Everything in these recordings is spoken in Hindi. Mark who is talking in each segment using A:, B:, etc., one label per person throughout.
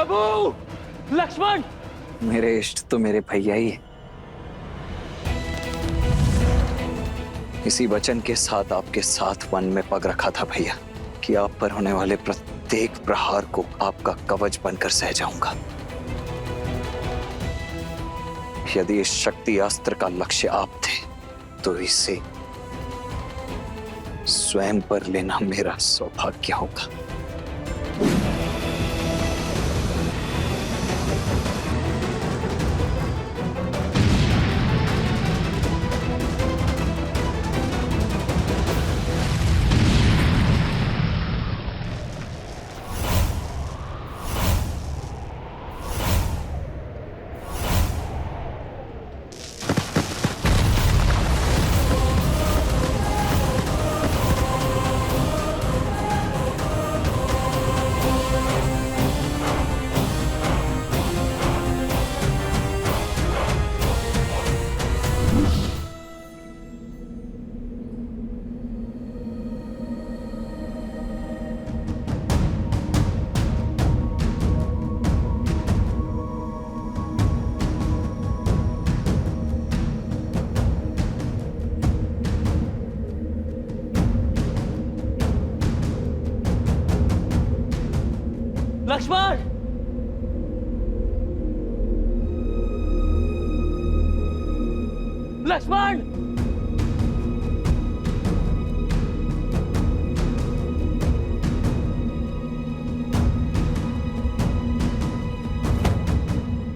A: प्रभु! लक्ष्मण!
B: मेरे इष्ट तो मेरे भैया ही है। इसी वचन के साथ आपके साथ वन में पग रखा था भैया कि आप पर होने वाले प्रत्येक प्रहार को आपका कवच बनकर सह जाऊंगा। यदि इस शक्ति अस्त्र का लक्ष्य आप थे तो इसे स्वयं पर लेना मेरा सौभाग्य होगा।
A: लक्ष्मण! लक्ष्मण!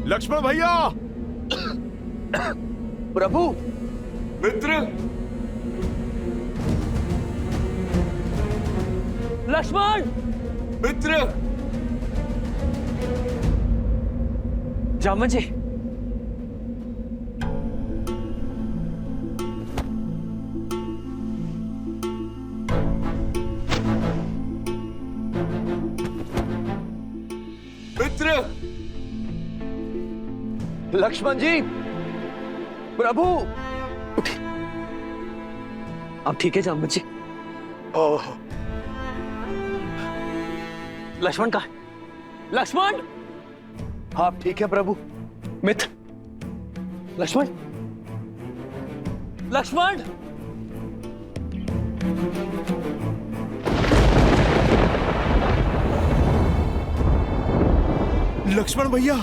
C: लक्ष्मण भैया!
A: प्रभु!
C: मित्र!
A: लक्ष्मण!
C: मित्र!
A: जामवंत जी!
C: मित्र!
A: लक्ष्मण जी! प्रभु! आप ठीक है जामवंत जी?
C: ओह!
A: लक्ष्मण कहाँ है? लक्ष्मण! आप ठीक है प्रभु? मित्र! लक्ष्मण! लक्ष्मण!
C: लक्ष्मण भैया!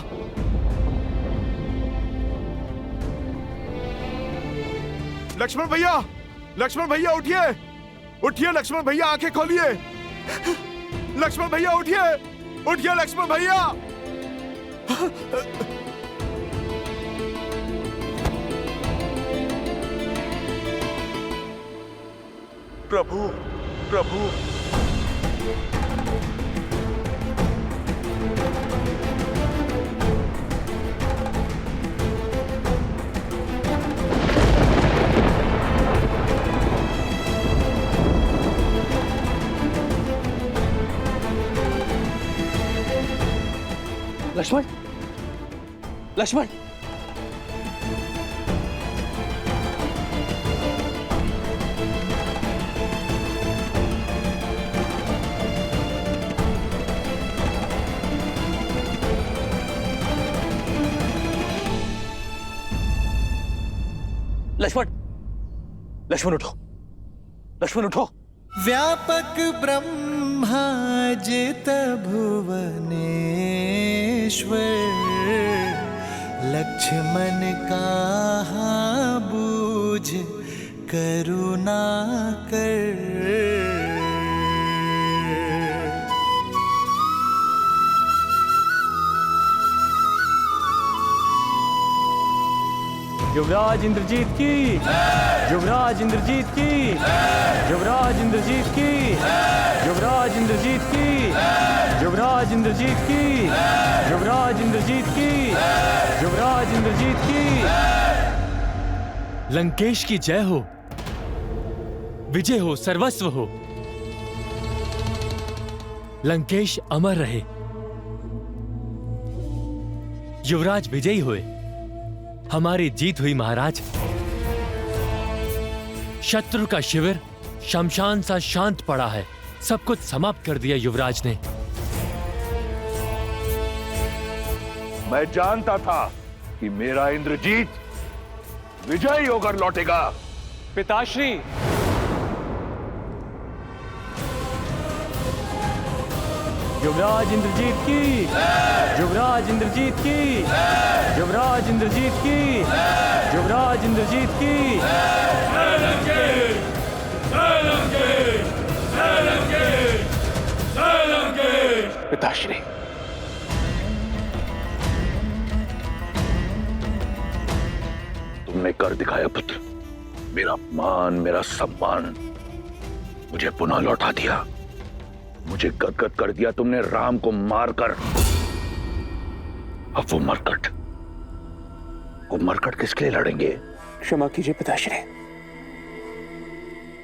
C: लक्ष्मण भैया! लक्ष्मण भैया उठिए! उठिए लक्ष्मण भैया, आंखें खोलिए! लक्ष्मण भैया उठिए! उठिए लक्ष्मण भैया! प्रभु! प्रभु!
A: लक्ष्मण! लक्ष्मण! लक्ष्मण! लक्ष्मण उठो! लक्ष्मण उठो!
D: व्यापक ब्रह्मा जित भुवनेश्वर, लक्ष्मण कहा बूझ करुणा कर।
A: युवराज इंद्रजीत की! युवराज इंद्रजीत की! युवराज इंद्रजीत की! युवराज इंद्रजीत की! युवराज इंद्रजीत की! युवराज इंद्रजीत की! युवराज इंद्रजीत की!
E: लंकेश की जय हो, विजय हो, सर्वस्व हो। लंकेश अमर रहे। युवराज विजयी हुए, हमारी जीत हुई महाराज। शत्रु का शिविर शमशान सा शांत पड़ा है, सब कुछ समाप्त कर दिया युवराज ने।
F: मैं जानता था कि मेरा इंद्रजीत विजयी होकर लौटेगा।
A: पिताश्री, युवराज इंद्रजीत की, युवराज इंद्रजीत की, युवराज इंद्रजीत की, युवराज इंद्रजीत की।
F: पिताश्री, तुमने कर दिखाया पुत्र। मेरा मान, मेरा सम्मान मुझे पुनः लौटा दिया। मुझे गदगद कर दिया तुमने राम को मारकर। अब वो मरकट किसके लिए लड़ेंगे?
G: क्षमा कीजिए पिताश्री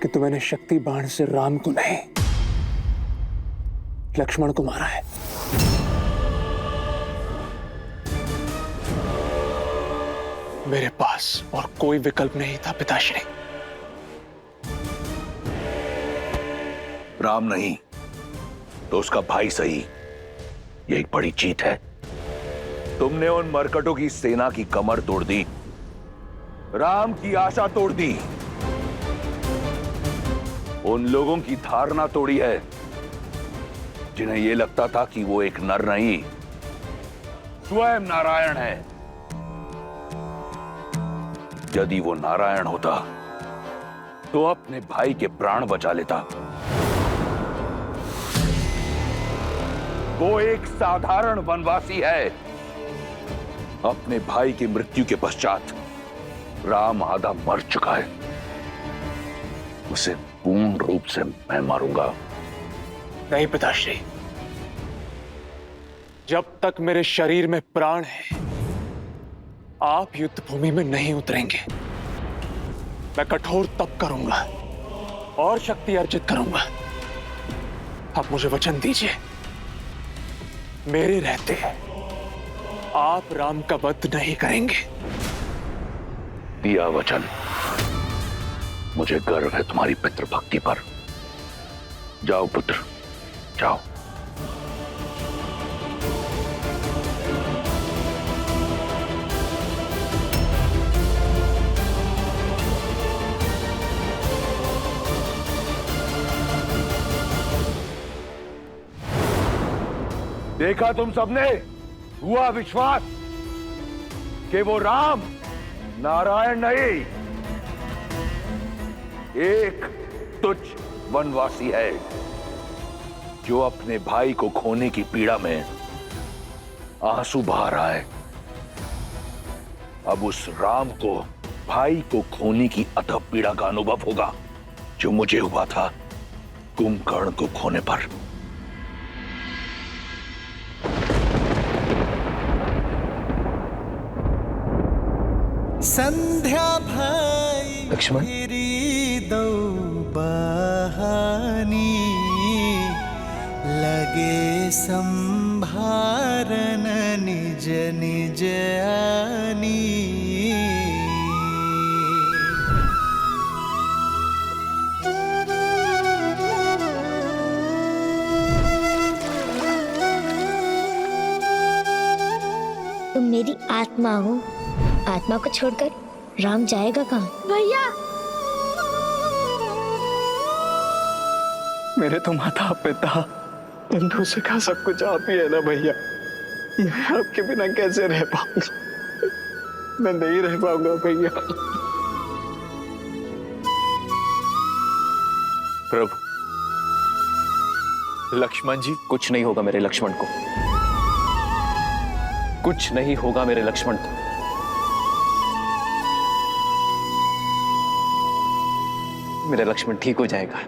G: कि तो मैंने शक्ति बाण से राम को नहीं, लक्ष्मण को मारा है। मेरे पास और कोई विकल्प नहीं था पिताश्री।
F: राम नहीं तो उसका भाई सही, ये एक बड़ी जीत है। तुमने उन मरकटों की सेना की कमर तोड़ दी, राम की आशा तोड़ दी, उन लोगों की धारणा तोड़ी है जिन्हें यह लगता था कि वो एक नर नहीं, स्वयं नारायण है। यदि वो नारायण होता तो अपने भाई के प्राण बचा लेता। वो एक साधारण वनवासी है। अपने भाई की मृत्यु के पश्चात राम आधा मर चुका है, उसे पूर्ण रूप से मैं मारूंगा।
G: नहीं पिताश्री, जब तक मेरे शरीर में प्राण है आप युद्ध भूमि में नहीं उतरेंगे। मैं कठोर तप करूंगा और शक्ति अर्जित करूंगा। आप मुझे वचन दीजिए, मेरे रहते आप राम का वध नहीं करेंगे।
F: दिया वचन। मुझे गर्व है तुम्हारी पितृभक्ति पर। जाओ पुत्र, जाओ। देखा तुम सबने, हुआ विश्वास कि वो राम नारायण नहीं, एक तुच्छ वनवासी है जो अपने भाई को खोने की पीड़ा में आंसू बहा रहा है। अब उस राम को भाई को खोने की अथक पीड़ा का अनुभव होगा जो मुझे हुआ था कुंभकर्ण को खोने पर।
D: संध्या भाई
G: लक्ष्मण।
D: मेरी दो बहानी लगे संभारन निज निज आनी।
H: तुम मेरी आत्मा हो, आत्मा को छोड़कर राम जाएगा कहाँ?
I: भैया,
G: मेरे तो माता पिता बंधु सिखा सब कुछ आप ही है ना भैया। मैं आपके बिना कैसे रह पाऊंगा? मैं नहीं रह पाऊंगा भैया।
J: प्रभु, लक्ष्मण जी, कुछ नहीं होगा मेरे लक्ष्मण को, कुछ नहीं होगा मेरे लक्ष्मण को। मेरा लक्ष्मण ठीक हो जाएगा।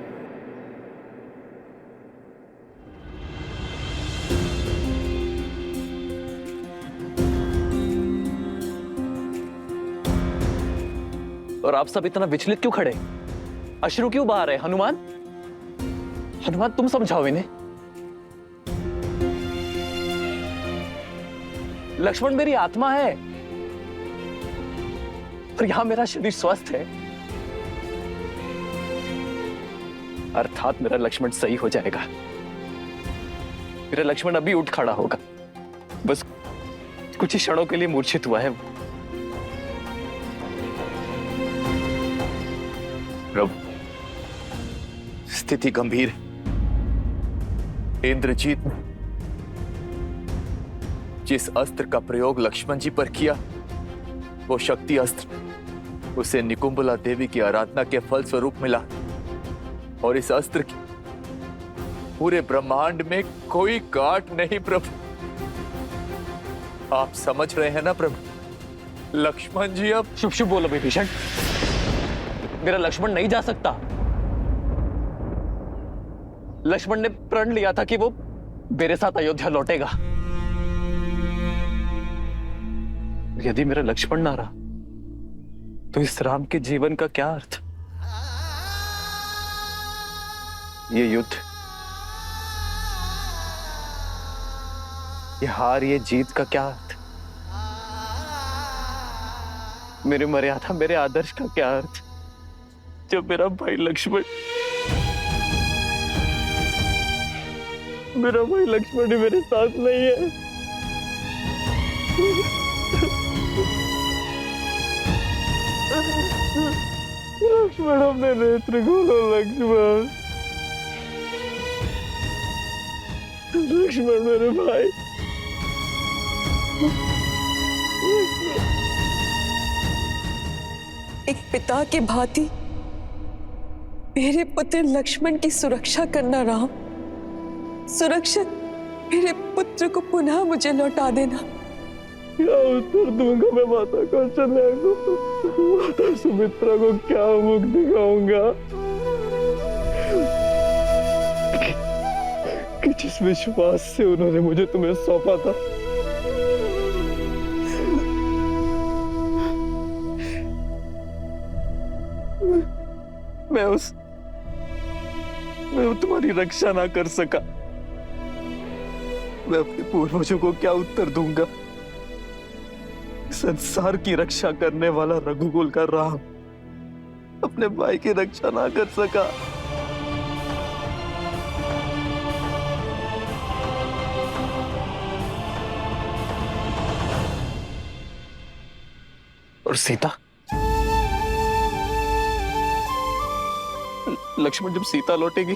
J: और आप सब इतना विचलित क्यों खड़े? अश्रु क्यों बहा रहे? हनुमान, हनुमान तुम समझाओ इन्हें। लक्ष्मण मेरी आत्मा है और यहां मेरा शरीर स्वस्थ है, अर्थात मेरा लक्ष्मण सही हो जाएगा। मेरा लक्ष्मण अभी उठ खड़ा होगा। बस कुछ ही क्षणों के लिए मूर्छित हुआ है वो।
I: प्रभु, स्थिति गंभीर है। इंद्रजीत ने जिस अस्त्र का प्रयोग लक्ष्मण जी पर किया, वो शक्ति अस्त्र उसे निकुंबला देवी की आराधना के फल स्वरूप मिला, और इस अस्त्र की पूरे ब्रह्मांड में कोई गांठ नहीं। प्रभु, आप समझ रहे हैं ना प्रभु? लक्ष्मण जी अब
J: शुभ शुभ बोलो विभीषण, मेरा लक्ष्मण नहीं जा सकता। लक्ष्मण ने प्रण लिया था कि वो मेरे साथ अयोध्या लौटेगा। यदि मेरा लक्ष्मण ना रहा तो इस राम के जीवन का क्या अर्थ? ये युद्ध, ये हार, ये जीत का क्या अर्थ? मेरे मर्यादा, मेरे आदर्श का क्या अर्थ जब मेरा भाई लक्ष्मण ही मेरे साथ नहीं है? लक्ष्मण, अपने नेत्र खोलो लक्ष्मण। लक्ष्मण मेरे भाई।
K: एक पिता की भांति मेरे पुत्र लक्ष्मण की सुरक्षा करना राम। सुरक्षित मेरे पुत्र को पुनः मुझे लौटा देना।
J: क्या उत्तर दूंगा मैं माता कौशल्या को? माता सुमित्रा को क्या मुख दिखाऊंगा कि जिस विश्वास से उन्होंने मुझे तुम्हें सौंपा था, मैं तुम्हारी रक्षा ना कर सका। मैं अपने पूर्वजों को क्या उत्तर दूंगा? संसार की रक्षा करने वाला रघुकुल का राम अपने भाई की रक्षा ना कर सका। और सीता, लक्ष्मण जब सीता लौटेगी,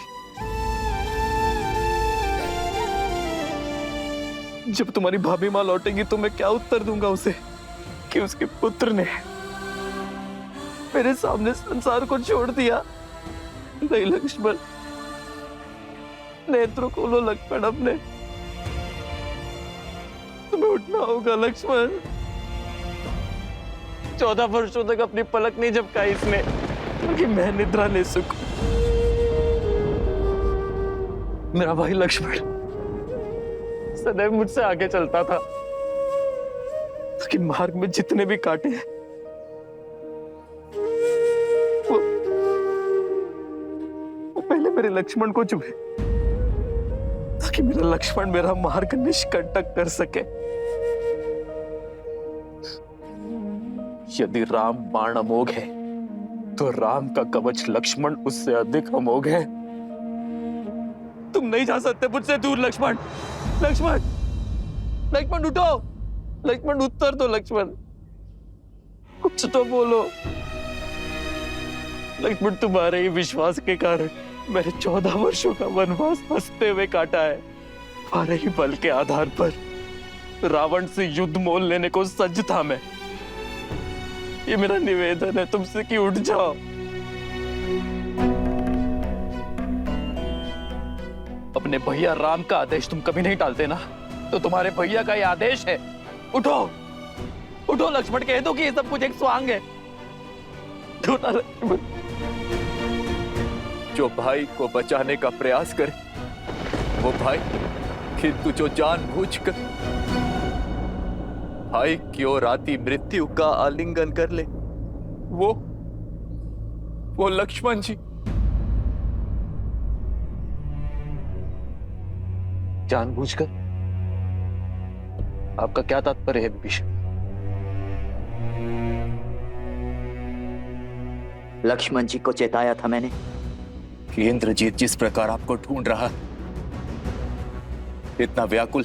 J: जब तुम्हारी भाभी मां लौटेगी, तो मैं क्या उत्तर दूंगा उसे कि उसके पुत्र ने मेरे सामने संसार को छोड़ दिया? नहीं लक्ष्मण, नेत्र खोलो लक्ष्मण अपने। तुम्हें उठना होगा लक्ष्मण। 14 वर्षों तक अपनी पलक नहीं झपकाई इसने कि मैं निद्रा ले सकूं। मेरा भाई लक्ष्मण सदैव मुझसे आगे चलता था, उसके मार्ग में जितने भी कांटे हैं वो पहले मेरे लक्ष्मण को चुभे, ताकि मेरा लक्ष्मण मेरा मार्ग निष्कंटक कर सके। यदि राम बाण अमोघ है, तो राम का कवच लक्ष्मण उससे अधिक अमोघ है। तुम नहीं जा सकते मुझसे दूर लक्ष्मण। लक्ष्मण, लक्ष्मण उठो। लक्ष्मण उत्तर दो लक्ष्मण, कुछ तो बोलो। लक्ष्मण, तुम्हारे ही विश्वास के कारण मैंने 14 वर्षों का वनवास हंसते हुए काटा है। तुम्हारे ही बल के आधार पर रावण से युद्ध मोल लेने को सज्ज था मैं। ये मेरा निवेदन है तुमसे कि उठ जाओ। अपने भैया राम का आदेश तुम कभी नहीं टालते ना, तो तुम्हारे भैया का ये आदेश है। उठो, उठो लक्ष्मण, कह दो कि ये सब कुछ एक स्वांग है।
I: जो भाई को बचाने का प्रयास करे वो भाई, किंतु जो जानबूझकर भाई की ओर आती मृत्यु का आलिंगन कर ले, वो लक्ष्मण जी।
J: जानबूझकर? आपका क्या तात्पर्य है विभीषण?
B: लक्ष्मण जी को चेताया था मैंने
I: कि इंद्रजीत जिस प्रकार आपको ढूंढ रहा, इतना व्याकुल,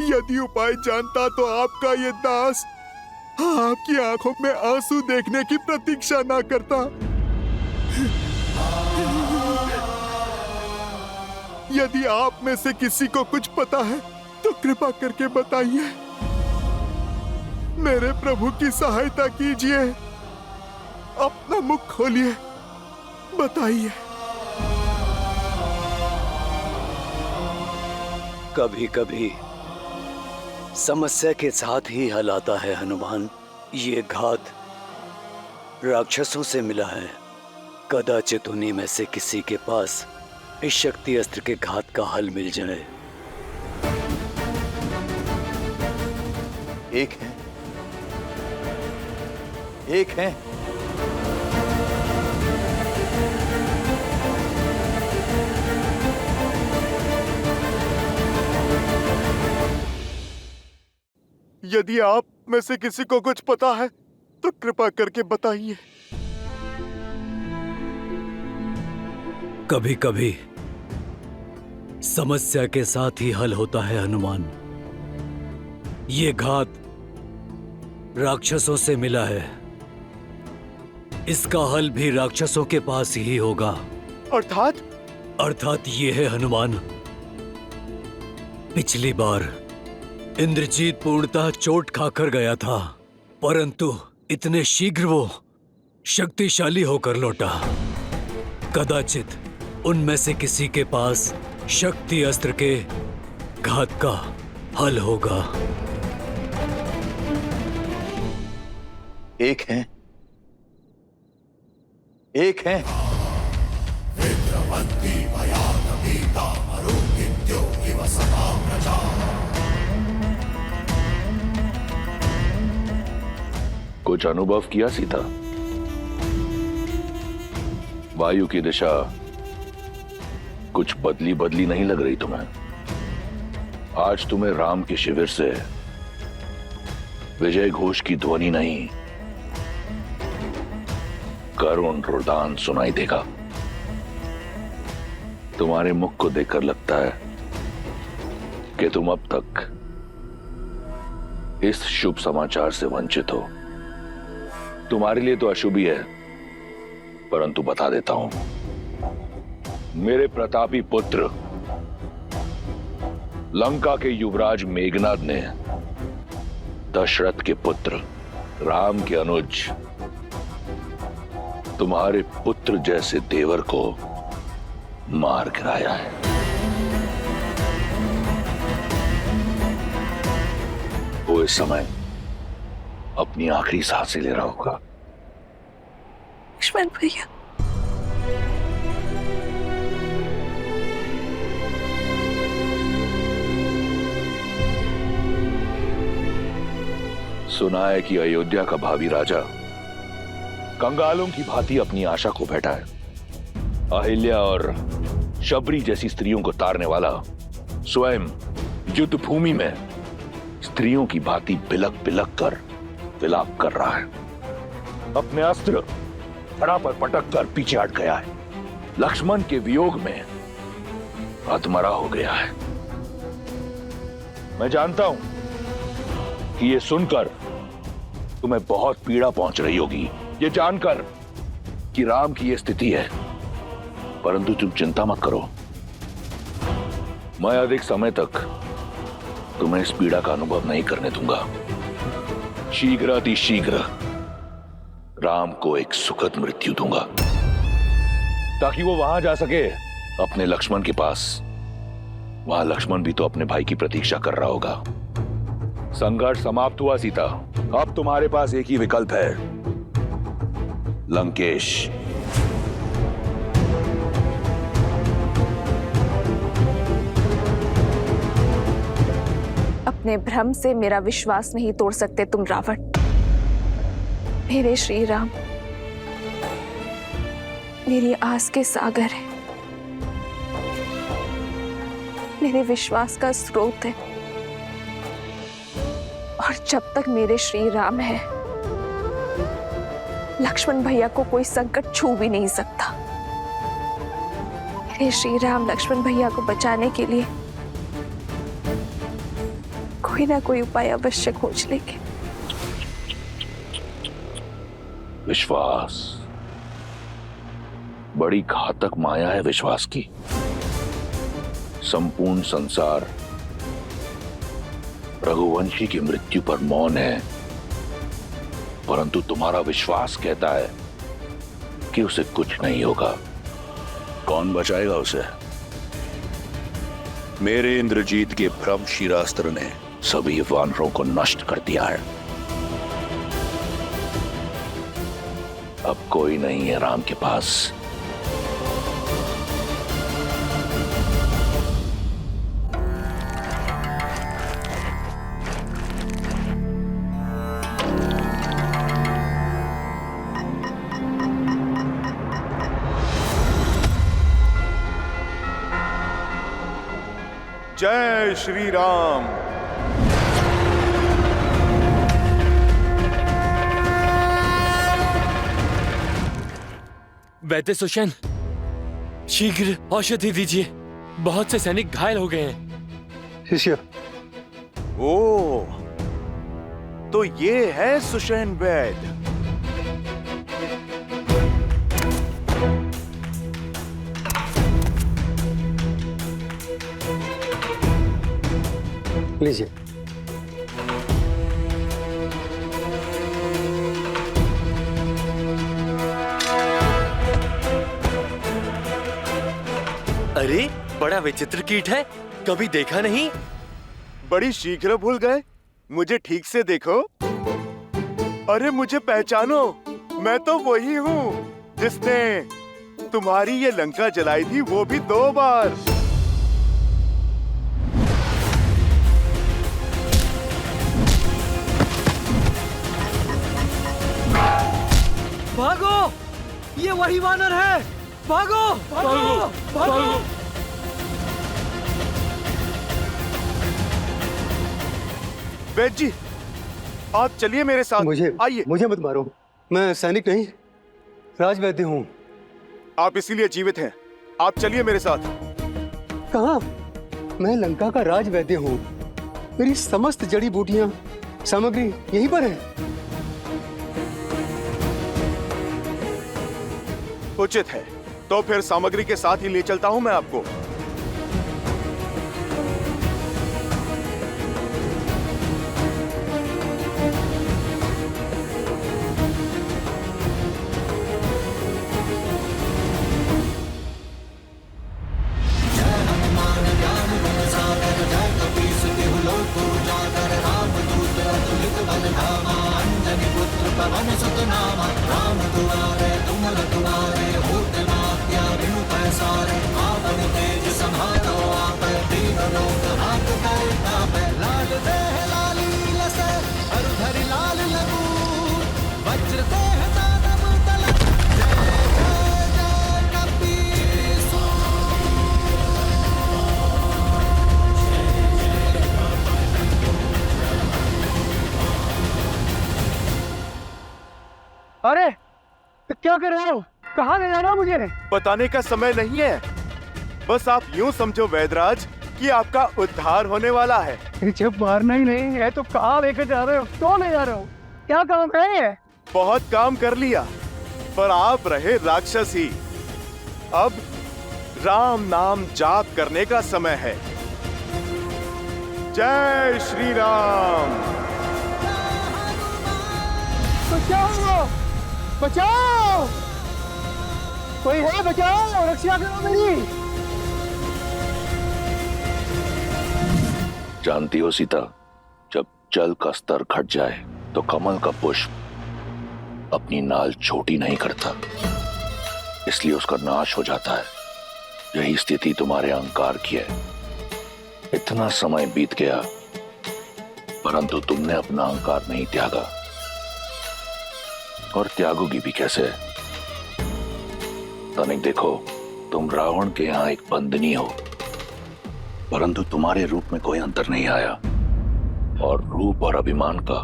C: यदि उपाय जानता तो आपका ये दास आपकी आंखों में आंसू देखने की प्रतीक्षा ना करता। यदि आप में से किसी को कुछ पता है तो कृपा करके बताइए। मेरे प्रभु की सहायता कीजिए। अपना मुख खोलिए, बताइए।
B: कभी कभी समस्या के साथ ही हल आता है हनुमान। ये घात राक्षसों से मिला है। कदाचित उन्हीं में से किसी के पास इस शक्ति अस्त्र के घात का हल मिल जाए।
I: एक है
C: यदि आप में से किसी को कुछ पता है तो कृपा करके बताइए।
B: कभी कभी समस्या के साथ ही हल होता है हनुमान। ये घात राक्षसों से मिला है। इसका हल भी राक्षसों के पास ही होगा। अर्थात ये है हनुमान। पिछली बार इंद्रजीत पूर्णतः चोट खाकर गया था, परंतु इतने शीघ्र वो शक्तिशाली होकर लौटा। कदाचित उनमें से किसी के पास शक्ति अस्त्र के घात का हल होगा।
I: एक है
F: कुछ अनुभव किया सीता? वायु की दिशा कुछ बदली नहीं लग रही तुम्हें? आज तुम्हें राम के शिविर से विजय घोष की ध्वनि नहीं, करुण रुदान सुनाई देगा। तुम्हारे मुख को देखकर लगता है कि तुम अब तक इस शुभ समाचार से वंचित हो। तुम्हारे लिए तो अशुभ ही है, परंतु बता देता हूं, मेरे प्रतापी पुत्र लंका के युवराज मेघनाद ने दशरथ के पुत्र राम के अनुज तुम्हारे पुत्र जैसे देवर को मार गिराया है। वो इस समय अपनी आखिरी सांसें ले रहा होगा।
K: लक्ष्मण भैया,
F: सुना है कि अयोध्या का भावी राजा कंगालों की भांति अपनी आशा को बैठा है। अहिल्या और शबरी जैसी स्त्रियों को तारने वाला स्वयं युद्ध भूमि में स्त्रियों की भांति बिलक बिलक कर विलाप कर रहा है। अपने अस्त्र धड़ा पर पटक कर पीछे हट गया है। लक्ष्मण के वियोग में अधमरा हो गया है। मैं जानता हूं कि ये सुनकर तुम्हें बहुत पीड़ा पहुंच रही होगी, ये जानकर कि राम की ये स्थिति है, परंतु तुम चिंता मत करो। मैं अधिक समय तक तुम्हें इस पीड़ा का अनुभव नहीं करने दूंगा। शीघ्र अति शीघ्र राम को एक सुखद मृत्यु दूंगा, ताकि वो वहां जा सके अपने लक्ष्मण के पास। वहां लक्ष्मण भी तो अपने भाई की प्रतीक्षा कर रहा होगा। संघर्ष समाप्त हुआ सीता। अब तुम्हारे पास एक ही विकल्प है, लंकेश।
K: अपने भ्रम से मेरा विश्वास नहीं तोड़ सकते तुम रावण। मेरे श्री राम मेरी आस के सागर है, मेरे विश्वास का स्रोत है, और जब तक मेरे श्री राम है, लक्ष्मण भैया को कोई संकट छू भी नहीं सकता। मेरे श्री राम लक्ष्मण भैया को बचाने के लिए कोई ना कोई उपाय अवश्य खोज लेंगे।
F: विश्वास बड़ी घातक माया है विश्वास की। संपूर्ण संसार रघुवंशी की मृत्यु पर मौन है, परंतु तुम्हारा विश्वास कहता है कि उसे कुछ नहीं होगा। कौन बचाएगा उसे? मेरे इंद्रजीत के भ्रम शिरास्त्र ने सभी वानरों को नष्ट कर दिया है। अब कोई नहीं है राम के पास।
C: जय श्री राम।
E: वैद्य सुषेण, शीघ्र औषधि दीजिए, बहुत से सैनिक घायल हो गए हैं।
C: शिष्य, ओ, तो ये है सुषेण वैद्य।
L: लीजिए।
E: अरे, बड़ा विचित्र कीट है, कभी देखा नहीं।
C: बड़ी शीघ्र भूल गए, मुझे ठीक से देखो। अरे मुझे पहचानो, मैं तो वही हूँ जिसने तुम्हारी ये लंका जलाई थी, वो भी 2 बार।
A: भागो, ये वही वानर है। भागो, भागो, भागो।
C: वैद्य जी, आप चलिए मेरे साथ। आइए।
L: मुझे मत मारो, मैं सैनिक नहीं, राजवैद्य हूँ।
C: आप इसीलिए जीवित हैं। आप चलिए मेरे साथ।
L: कहाँ? मैं लंका का राजवैद्य हूँ। मेरी समस्त जड़ी बूटियाँ, सामग्री यहीं पर है।
C: उचित है, तो फिर सामग्री के साथ ही ले चलता हूँ मैं आपको।
L: अरे, क्या कर रहे हो? कहाँ ले जा रहे हो मुझे?
C: बताने का समय नहीं है, बस आप यूं समझो वैद्यराज कि आपका उद्धार होने वाला है।
L: जब मारना ही नहीं है तो कहाँ लेकर जा रहे हो? क्यों ले जा रहे हो? क्या काम है?
C: बहुत काम कर लिया, पर आप रहे राक्षस ही। अब राम नाम जाप करने का समय है। जय श्री राम।
L: बचाओ, बचाओ, कोई है? बचाओ, रक्षा करो मेरी।
F: जानती हो सीता, जब जल का स्तर घट जाए तो कमल का पुष्प अपनी नाल छोटी नहीं करता, इसलिए उसका नाश हो जाता है। यही स्थिति तुम्हारे अहंकार की है। इतना समय बीत गया, परंतु तुमने अपना अहंकार नहीं त्यागा, और त्यागोगी भी कैसे? तनिक देखो, तुम रावण के यहां एक बंदनी हो, परंतु तुम्हारे रूप में कोई अंतर नहीं आया, और रूप और अभिमान का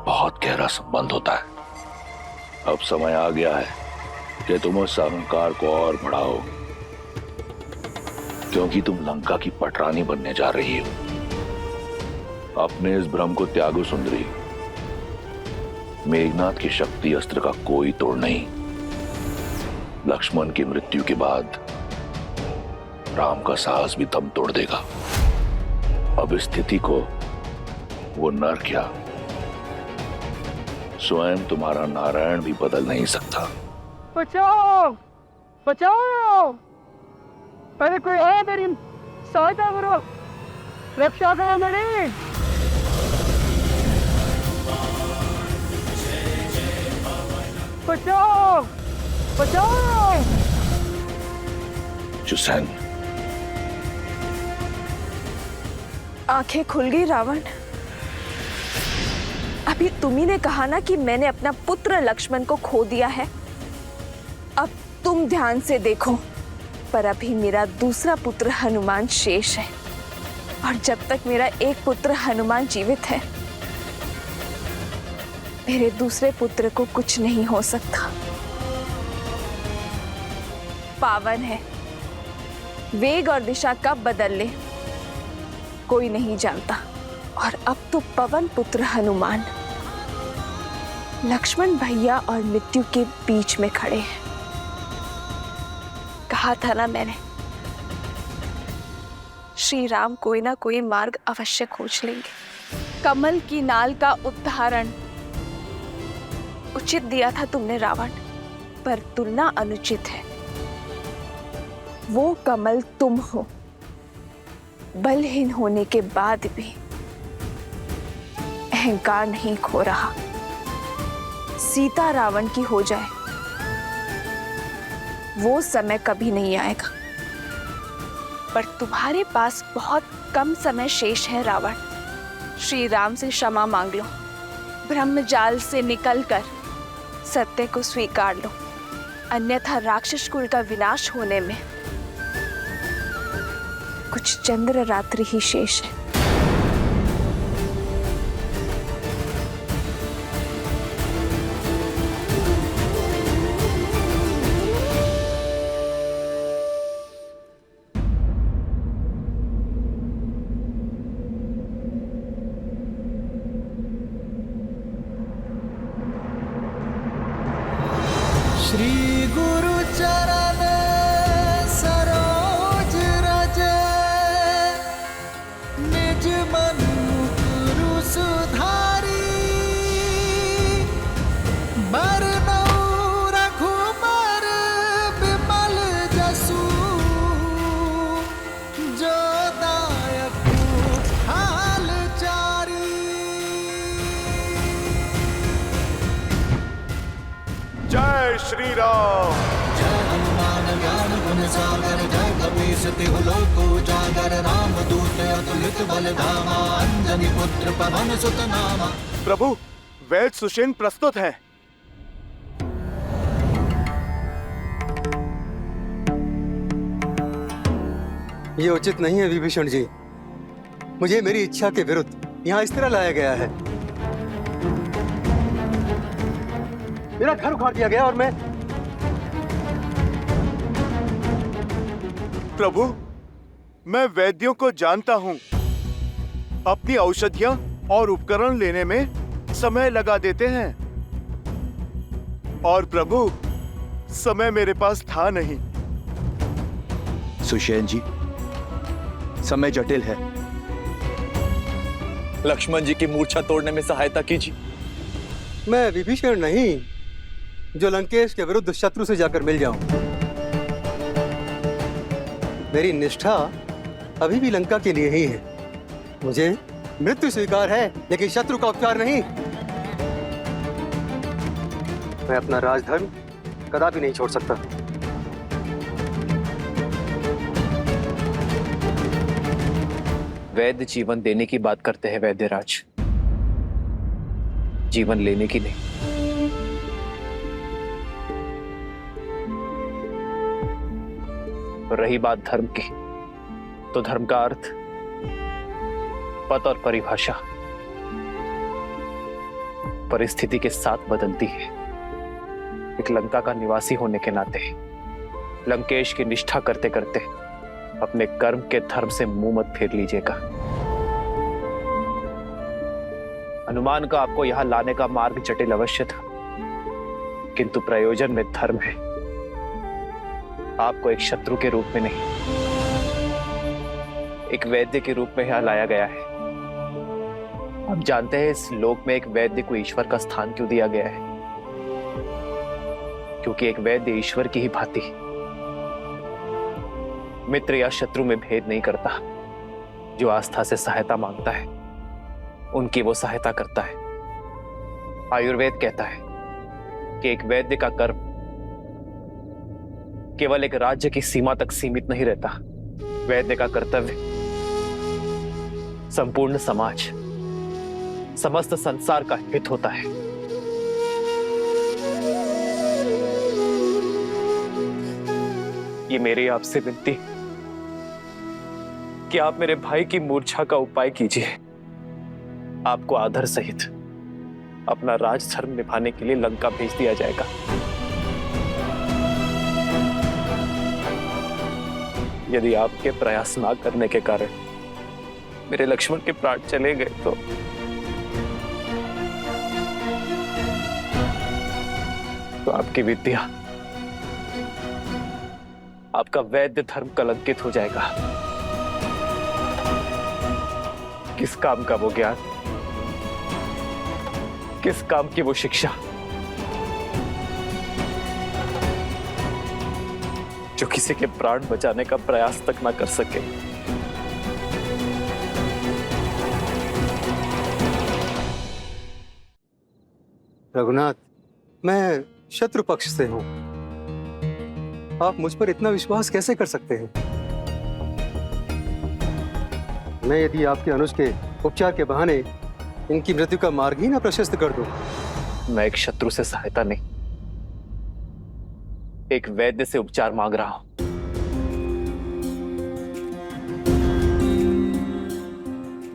F: बहुत गहरा संबंध होता है। अब समय आ गया है कि तुम उस अहंकार को और बढ़ाओ, क्योंकि तुम लंका की पटरानी बनने जा रही हो। अपने इस भ्रम को त्यागो सुंदरी। मेघनाथ की शक्ति अस्त्र का कोई तोड़ नहीं। लक्ष्मण की मृत्यु के बाद राम का साहस भी दम तोड़ देगा। अब इस स्थिति को वो नर क्या, स्वयं तुम्हारा नारायण भी बदल नहीं सकता।
A: बचाओ बचाओ, पहले कोई है मेरी सहायता करो, रक्षा करो मेरी। बचाओ बचाओ।
F: जुसेन,
K: आंखें खुल गई रावण। अभी तुम्ही ने कहा ना कि मैंने अपना पुत्र लक्ष्मण को खो दिया है। अब तुम ध्यान से देखो, पर अभी मेरा दूसरा पुत्र हनुमान शेष है, और जब तक मेरा एक पुत्र हनुमान जीवित है, मेरे दूसरे पुत्र को कुछ नहीं हो सकता। पावन है, वेग और दिशा कब बदल ले कोई नहीं जानता। और अब तो पवन पुत्र हनुमान लक्ष्मण भैया और मृत्यु के बीच में खड़े हैं। कहा था ना मैंने, श्री राम कोई ना कोई मार्ग अवश्य खोज लेंगे। कमल की नाल का उदाहरण उचित दिया था तुमने रावण, पर तुलना अनुचित है। वो कमल तुम हो, बलहीन होने के बाद भी अहंकार नहीं खो रहा। सीता रावण की हो जाए, वो समय कभी नहीं आएगा, पर तुम्हारे पास बहुत कम समय शेष है रावण। श्री राम से क्षमा मांग लो, ब्रह्मजाल से निकलकर सत्य को स्वीकार लो, अन्यथा राक्षस कुल का विनाश होने में कुछ चंद्र रात्रि ही शेष है।
D: श्री गुरु चरण सरोज रज, निज मन गुरु सुधारी। बरनउँ रघुबर बिमल जसु, जो दायक हाल चारी।
C: जय श्री राम।
D: जय हनुमान ज्ञान गुण सागर, जय कपीस तिहु लोक उजागर। राम दूत अतुलित बल धामा, अंजनी पुत्र पवन सुत नामा।
C: प्रभु, वैद सुषेण प्रस्तुत है।
M: ये उचित नहीं है विभीषण जी। मुझे मेरी इच्छा के विरुद्ध यहाँ इस तरह लाया गया है। मेरा घर उखाड़ दिया गया और मैं।
C: प्रभु, मैं वैद्यों को जानता हूँ। अपनी औषधियाँ और उपकरण लेने में समय लगा देते हैं, और प्रभु समय मेरे पास था नहीं।
N: सुषेण जी, समय जटिल है।
I: लक्ष्मण जी की मूर्छा तोड़ने में सहायता कीजिए।
M: मैं विभीषण नहीं जो लंकेश के विरुद्ध शत्रु से जाकर मिल जाऊं। मेरी निष्ठा अभी भी लंका के लिए ही है। मुझे मृत्यु स्वीकार है, लेकिन शत्रु का उपचार नहीं। मैं अपना राजधर्म कदापि नहीं छोड़ सकता।
I: वैद्य जीवन देने की बात करते हैं वैद्यराज, जीवन लेने की नहीं। रही बात धर्म की, तो धर्म का अर्थ, पद और परिभाषा परिस्थिति के साथ बदलती है। एक लंका का निवासी होने के नाते लंकेश की निष्ठा करते करते अपने कर्म के धर्म से मुंह मत फेर लीजिएगा। अनुमान का आपको यहां लाने का मार्ग जटिल अवश्य था, किंतु प्रयोजन में धर्म है। आपको एक शत्रु के रूप में नहीं, एक वैद्य के रूप में यहां लाया गया है। आप जानते हैं इस लोक में एक वैद्य को ईश्वर का स्थान क्यों दिया गया है? क्योंकि एक वैद्य ईश्वर की ही भांति मित्र या शत्रु में भेद नहीं करता। जो आस्था से सहायता मांगता है उनकी वो सहायता करता है। आयुर्वेद कहता है कि एक वैद्य का कर्म केवल एक राज्य की सीमा तक सीमित नहीं रहता। वैद्य का कर्तव्य संपूर्ण समाज, समस्त संसार का हित होता है। ये मेरी आपसे विनती कि आप मेरे भाई की मूर्छा का उपाय कीजिए। आपको आदर सहित अपना राजधर्म निभाने के लिए लंका भेज दिया जाएगा। यदि आपके प्रयास ना करने के कारण मेरे लक्ष्मण के प्राण चले गए तो आपकी विद्या, आपका वैद्य धर्म कलंकित हो जाएगा। किस काम का वो ज्ञान, किस काम की वो शिक्षा जो किसी के प्राण बचाने का प्रयास तक ना कर सके।
M: रघुनाथ, मैं शत्रु पक्ष से हूं। आप मुझ पर इतना विश्वास कैसे कर सकते हैं? मैं यदि आपके अनुज के उपचार के बहाने इनकी मृत्यु का मार्ग ही ना प्रशस्त कर दूं।
I: मैं एक शत्रु से सहायता नहीं, एक वैद्य से उपचार मांग रहा हूं।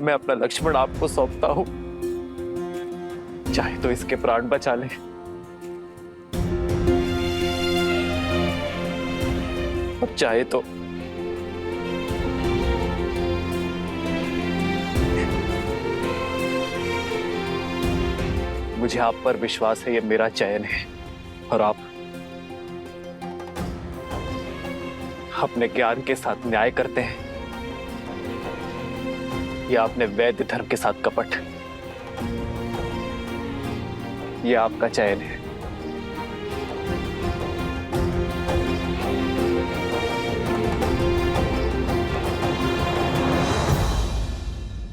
I: मैं अपना लक्ष्मण आपको सौंपता हूं, चाहे तो इसके प्राण बचा ले, और चाहे तो मुझे आप पर विश्वास है, ये मेरा चयन है और आप अपने ज्ञान के साथ न्याय करते हैं या अपने वैद्य धर्म के साथ कपट। ये आपका चयन है।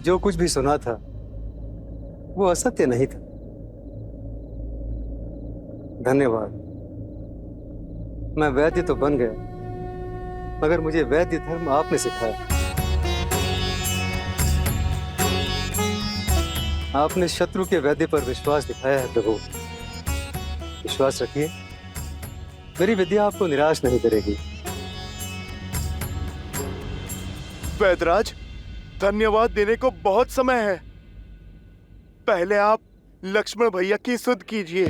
M: जो कुछ भी सुना था वो असत्य नहीं था। धन्यवाद। मैं वैद्य तो बन गया, मगर मुझे वैद्य धर्म आपने सिखाया। आपने शत्रु के वैद्य पर विश्वास दिखाया है प्रभु। विश्वास रखिए, मेरी विद्या आपको निराश नहीं करेगी।
C: वैदराज, धन्यवाद देने को बहुत समय है। पहले आप लक्ष्मण भैया की सुध कीजिए।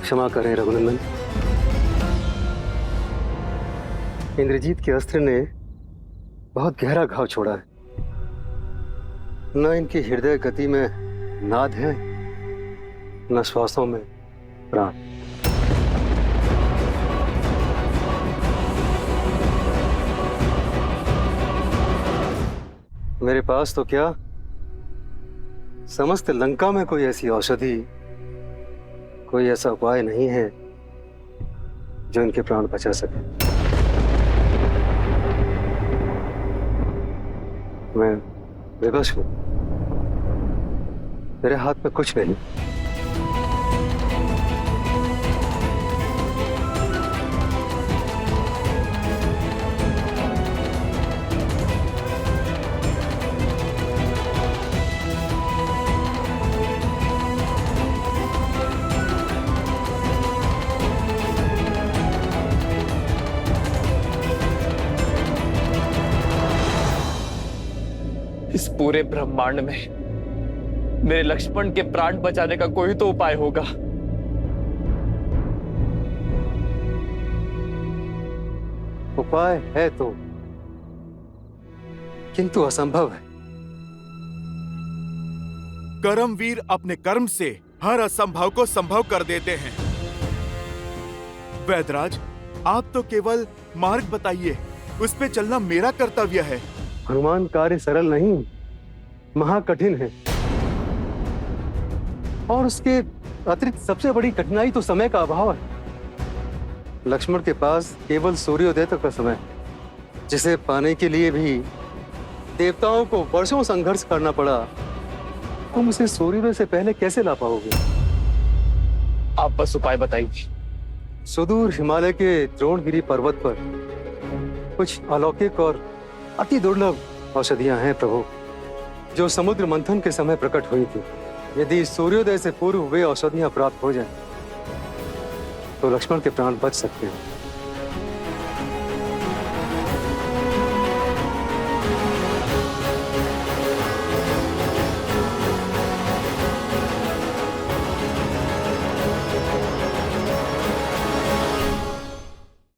M: क्षमा करें रघुनंदन, इंद्रजीत के अस्त्र ने बहुत गहरा घाव छोड़ा है। न इनकी हृदय गति में नाद है, न श्वासों में प्राण। मेरे पास तो क्या, समस्त लंका में कोई ऐसी औषधि, कोई ऐसा उपाय नहीं है जो इनके प्राण बचा सके। मैं विवश हूं, मेरे हाथ में कुछ नहीं।
G: इस पूरे ब्रह्मांड में मेरे लक्ष्मण के प्राण बचाने का कोई तो उपाय होगा।
M: उपाय है तो, किंतु असंभव है।
C: कर्मवीर अपने कर्म से हर असंभव को संभव कर देते हैं। वैदराज, आप तो केवल मार्ग बताइए, उस पे चलना मेरा कर्तव्य है।
M: हनुमान कार्य सरल नहीं, महाकठिन है। और उसके अतिरिक्त सबसे बड़ी कठिनाई तो समय का अभाव है। लक्ष्मण के पास केवल सूर्योदय तक का समय, जिसे पाने के लिए भी देवताओं को वर्षों संघर्ष करना पड़ा। तुम उसे सूर्योदय से पहले कैसे ला पाओगे?
G: आप बस उपाय बताइए।
M: सुदूर हिमालय के द्रोणगिरी पर्वत पर कुछ अलौकिक और अति दुर्लभ औषधियां हैं प्रभु, जो समुद्र मंथन के समय प्रकट हुई थी। यदि सूर्योदय से पूर्व वे औषधियां प्राप्त हो जाएं, तो लक्ष्मण के प्राण बच सकते हैं।